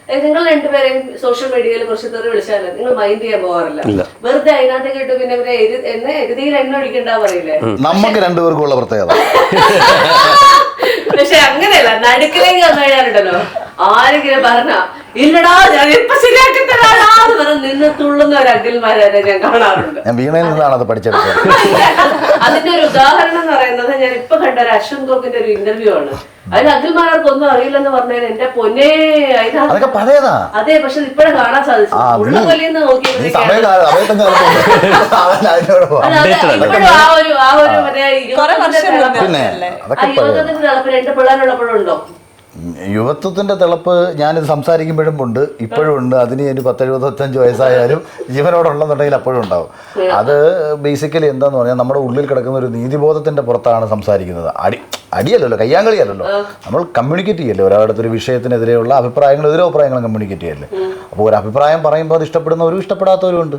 നിങ്ങൾ രണ്ടുപേരെയും സോഷ്യൽ മീഡിയയിൽ കുറച്ച് തെറി വിളിച്ചാലേ നിങ്ങൾ മൈൻഡ് ചെയ്യാൻ പോകാറില്ല. വെറുതെ അതിനകത്ത് കേട്ട് പിന്നെ എരുതിയിൽ എണ്ണ ഒഴിക്കണ്ടാ പറയില്ലേ. നമുക്ക് രണ്ടുപേർക്കും ഉള്ള പ്രത്യേകത. പക്ഷെ അങ്ങനെയല്ല, നടുക്കിലേക്ക് വന്നു കഴിഞ്ഞാലുണ്ടല്ലോ ആരെങ്കിലും പറഞ്ഞാ ഇല്ലടാ ഞാൻ ഇപ്പൊ ശരിയാക്കി തരാന്ന് പറഞ്ഞ് നിന്ന് തുള്ളുന്ന ഒരു അഖിൽമാരെ ഞാൻ കാണാറുണ്ട്. ഞാൻ വീണയിൽ നിന്നാണ് അത് പഠിച്ചെടുത്തത്. അതിന്റെ ഒരു ഉദാഹരണം എന്ന് പറയുന്നത് ഞാൻ ഇപ്പൊ കണ്ട ഒരു അശ്വന്ത് ഗോപിന്റെ ഒരു ഇന്റർവ്യൂ ആണ്. അതിൽ അഖിൽമാർക്കൊന്നും അറിയില്ലെന്ന് പറഞ്ഞാൽ എന്റെ പൊന്നേ അതൊക്കെ പഴയതാ. അതെ, പക്ഷെ ഇപ്പോഴും കാണാൻ സാധിച്ചു. ഉള്ളുകൊല്ലിന്ന് നോക്കിയപ്പോഴും ആ ഒരു മറ്റേ യുവത്വത്തിന്റെ തിളപ്പ് 2 പിള്ളേരുള്ളപ്പോഴും ഉണ്ടോ? യുവത്വത്തിന്റെ തിളപ്പ് ഞാനിത് സംസാരിക്കുമ്പോഴും ഉണ്ട്, ഇപ്പോഴും ഉണ്ട്. അതിന് ഒരു 10-75 വയസ്സായാലും ജീവനോടുണ്ടെന്നുണ്ടെങ്കിൽ അപ്പോഴും ഉണ്ടാവും. അത് ബേസിക്കലി എന്താന്ന് പറഞ്ഞാൽ നമ്മുടെ ഉള്ളിൽ കിടക്കുന്ന ഒരു നീതിബോധത്തിന്റെ പുറത്താണ് സംസാരിക്കുന്നത്. അടിയല്ലല്ലോ, കയ്യാങ്കളിയല്ലല്ലോ. നമ്മൾ കമ്മ്യൂണിക്കേറ്റ് ചെയ്യല്ലേ, ഒരാളുടെ ഒരു വിഷയത്തിനെതിരെയുള്ള എതിരഭിപ്രായങ്ങളും കമ്മ്യൂണിക്കേറ്റ് ചെയ്യല്ലേ. അപ്പോൾ ഒരു അഭിപ്രായം പറയുമ്പോൾ അത് ഇഷ്ടപ്പെടുന്നവരും ഇഷ്ടപ്പെടാത്തവരും ഉണ്ട്.